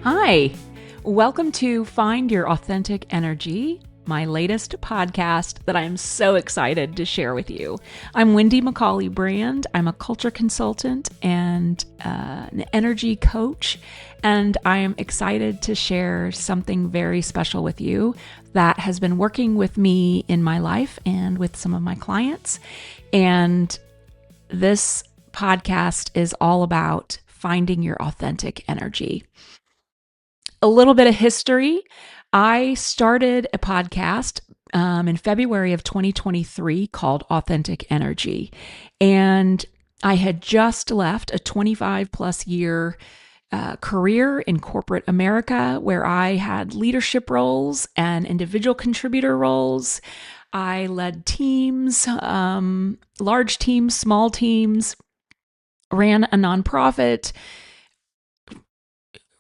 Hi, welcome to Find Your Authentic Energy, my latest podcast that I am so excited to share with you. I'm Wendy McCauley Brand. I'm a culture consultant and an energy coach, and I am excited to share something very special with you that has been working with me in my life and with some of my clients. And this podcast is all about finding your authentic energy. A little bit of history. I started a podcast in February of 2023 called Authentic Energy. And I had just left a 25 plus year career in corporate America where I had leadership roles and individual contributor roles. I led teams, large teams, small teams, ran a nonprofit,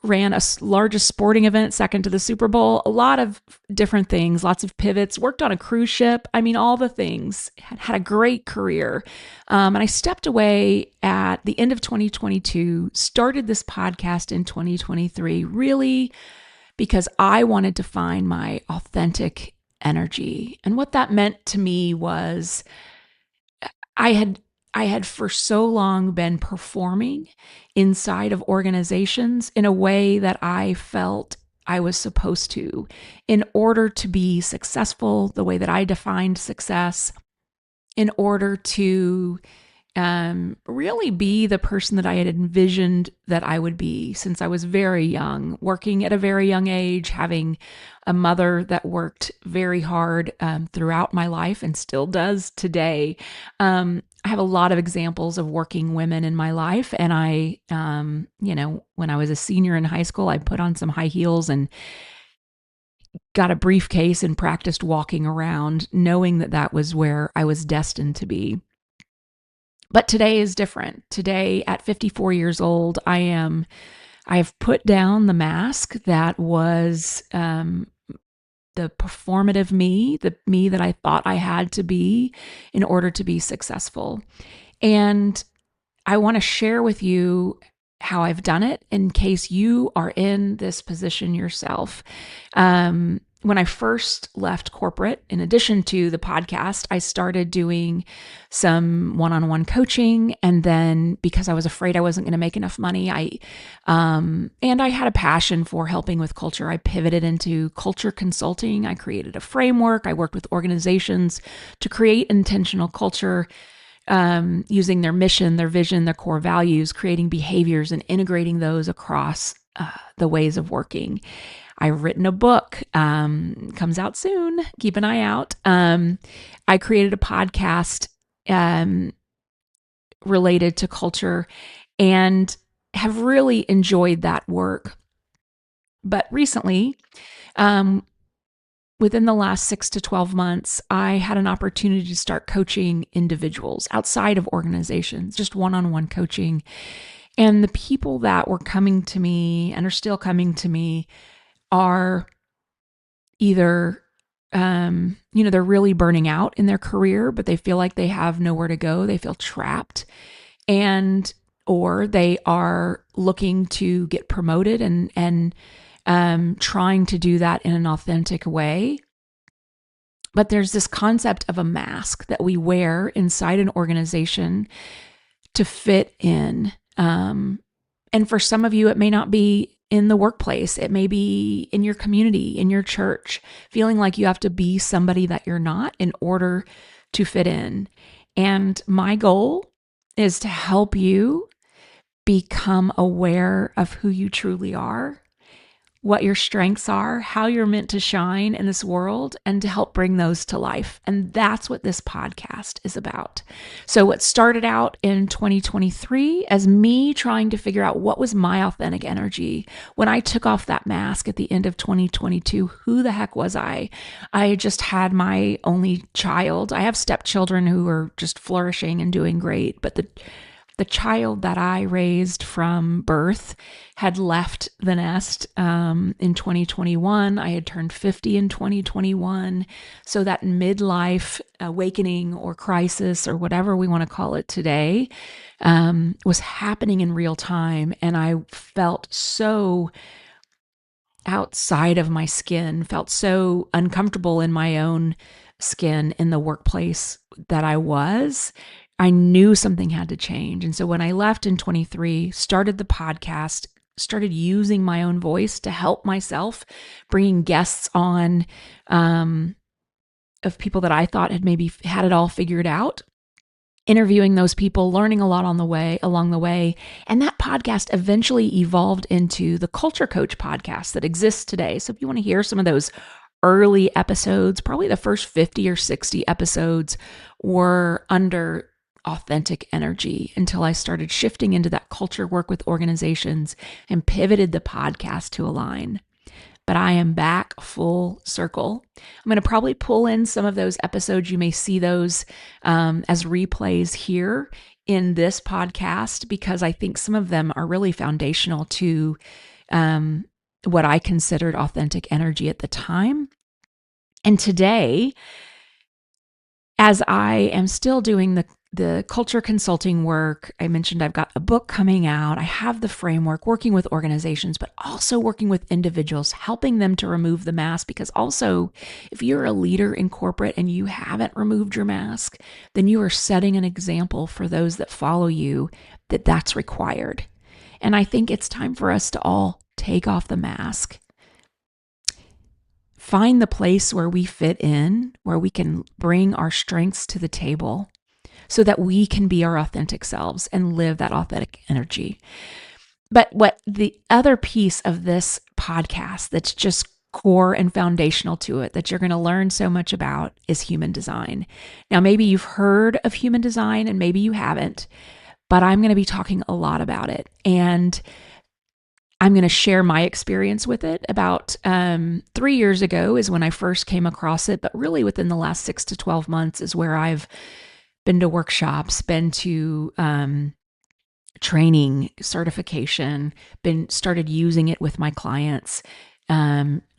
ran a largest sporting event, second to the Super Bowl, a lot of different things, lots of pivots, worked on a cruise ship. I mean, all the things, had a great career. And I stepped away at the end of 2022, started this podcast in 2023, really because I wanted to find my authentic energy. And what that meant to me was I had for so long been performing inside of organizations in a way that I felt I was supposed to in order to be successful, the way that I defined success, in order to really be the person that I had envisioned that I would be since I was very young, working at a very young age, having a mother that worked very hard throughout my life and still does today. I have a lot of examples of working women in my life. And I, when I was a senior in high school, I put on some high heels and got a briefcase and practiced walking around, knowing that that was where I was destined to be. But today is different. Today, at 54 years old, I've put down the mask that was the performative me, the me that I thought I had to be in order to be successful. And I want to share with you how I've done it in case you are in this position yourself. When I first left corporate, in addition to the podcast, I started doing some one-on-one coaching. And then because I was afraid I wasn't going to make enough money, and I had a passion for helping with culture, I pivoted into culture consulting. I created a framework. I worked with organizations to create intentional culture, using their mission, their vision, their core values, creating behaviors and integrating those across the ways of working. I've written a book, comes out soon. Keep an eye out. I created a podcast related to culture and have really enjoyed that work. But recently, within the last 6 to 12 months, I had an opportunity to start coaching individuals outside of organizations, just one-on-one coaching. And the people that were coming to me and are still coming to me are either, they're really burning out in their career, but they feel like they have nowhere to go. They feel trapped, or they are looking to get promoted and trying to do that in an authentic way. But there's this concept of a mask that we wear inside an organization to fit in. And for some of you, it may not be in the workplace. It may be in your community, in your church, feeling like you have to be somebody that you're not in order to fit in. And my goal is to help you become aware of who you truly are, what your strengths are, how you're meant to shine in this world, and to help bring those to life. And that's what this podcast is about. So what started out in 2023 as me trying to figure out what was my authentic energy, when I took off that mask at the end of 2022, who the heck was I? I just had my only child. I have stepchildren who are just flourishing and doing great, but the child that I raised from birth had left the nest in 2021. I had turned 50 in 2021. So that midlife awakening or crisis or whatever we want to call it today was happening in real time. And I felt so outside of my skin, felt so uncomfortable in my own skin in the workplace that I knew something had to change. And so when I left in 23, started the podcast, started using my own voice to help myself, bringing guests on of people that I thought had maybe had it all figured out, interviewing those people, learning a lot along the way. And that podcast eventually evolved into the Culture Coach podcast that exists today. So if you want to hear some of those early episodes, probably the first 50 or 60 episodes were under authentic energy until I started shifting into that culture work with organizations and pivoted the podcast to align. But I am back full circle. I'm going to probably pull in some of those episodes. You may see those as replays here in this podcast, because I think some of them are really foundational to what I considered authentic energy at the time. And today, as I am still doing the culture consulting work, I mentioned I've got a book coming out. I have the framework, working with organizations, but also working with individuals, helping them to remove the mask. Because also, if you're a leader in corporate and you haven't removed your mask, then you are setting an example for those that follow you that that's required. And I think it's time for us to all take off the mask. Find the place where we fit in, where we can bring our strengths to the table so that we can be our authentic selves and live that authentic energy. But what the other piece of this podcast that's just core and foundational to it that you're going to learn so much about is human design. Now, maybe you've heard of human design and maybe you haven't, but I'm going to be talking a lot about it. And I'm going to share my experience with it. About 3 years ago is when I first came across it, but really within the last 6 to 12 months is where I've been to workshops, been to training, certification, started using it with my clients,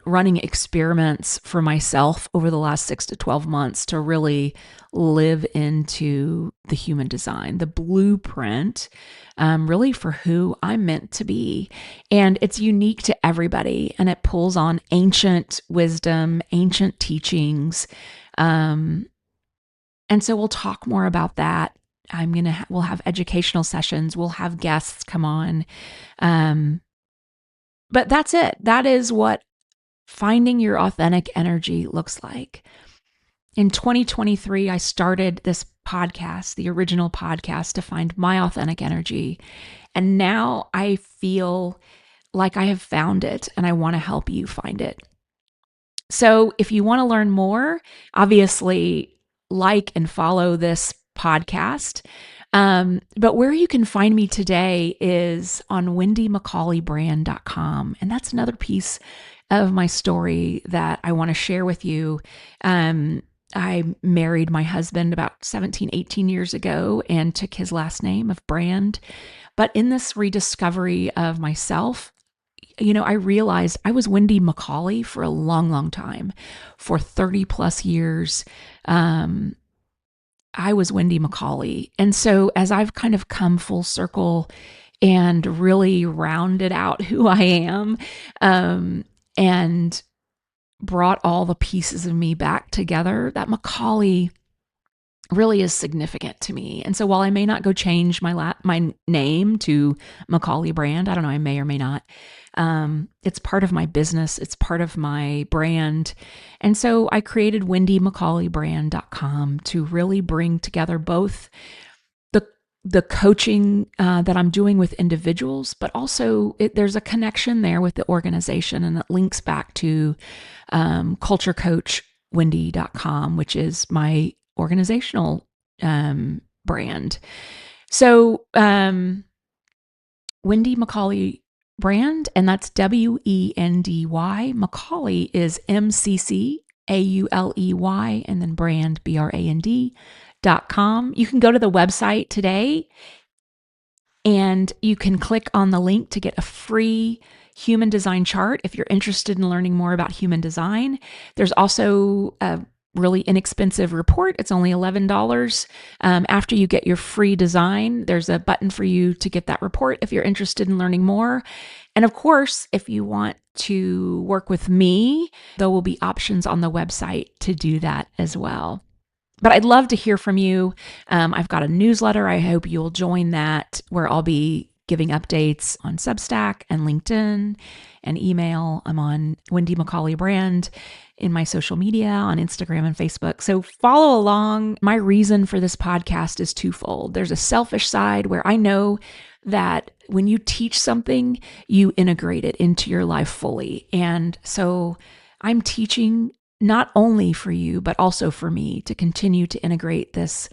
running experiments for myself over the last 6 to 12 months to really live into the human design, the blueprint, really for who I'm meant to be. And it's unique to everybody, and it pulls on ancient wisdom, ancient teachings. And so we'll talk more about that. We'll have educational sessions. We'll have guests come on. But that's it. That is what finding your authentic energy looks like. In 2023, I started this podcast, the original podcast, to find my authentic energy. And now I feel like I have found it, and I want to help you find it. So if you want to learn more, obviously like and follow this podcast. But where you can find me today is on wendymccaulleybrand.com. And that's another piece of my story that I want to share with you. I married my husband about 17, 18 years ago and took his last name of Brand. But in this rediscovery of myself, I realized I was Wendy McCauley for a long, long time. For 30 plus years, I was Wendy McCauley. And so as I've kind of come full circle and really rounded out who I am, and brought all the pieces of me back together, that McCauley really is significant to me. And so while I may not go change my name to McCauley Brand, I don't know, I may or may not. It's part of my business. It's part of my brand. And so I created wendymccaulleybrand.com to really bring together both the coaching that I'm doing with individuals, but also there's a connection there with the organization, and it links back to culturecoachwendy.com, which is my organizational brand. So Wendy McCauley Brand, and that's Wendy. McCauley is MCCAULEY, and then brand, BRAND.com. You can go to the website today and you can click on the link to get a free human design chart if you're interested in learning more about human design. There's also a really inexpensive report. It's only $11. After you get your free design, there's a button for you to get that report if you're interested in learning more. And of course, if you want to work with me, there will be options on the website to do that as well. But I'd love to hear from you. I've got a newsletter. I hope you'll join that, where I'll be giving updates on Substack and LinkedIn and email. I'm on Wendy McCauley Brand in my social media on Instagram and Facebook. So follow along. My reason for this podcast is twofold. There's a selfish side where I know that when you teach something, you integrate it into your life fully. And so I'm teaching not only for you, but also for me to continue to integrate this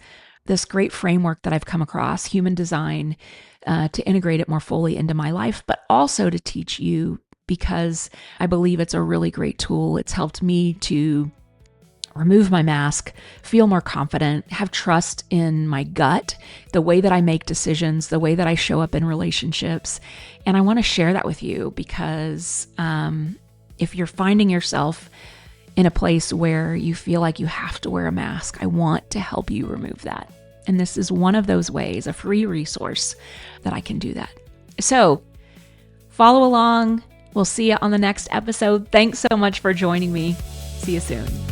great framework that I've come across, human design, to integrate it more fully into my life, but also to teach you, because I believe it's a really great tool. It's helped me to remove my mask, feel more confident, have trust in my gut, the way that I make decisions, the way that I show up in relationships. And I want to share that with you because if you're finding yourself in a place where you feel like you have to wear a mask, I want to help you remove that. And this is one of those ways, a free resource that I can do that. So follow along. We'll see you on the next episode. Thanks so much for joining me. See you soon.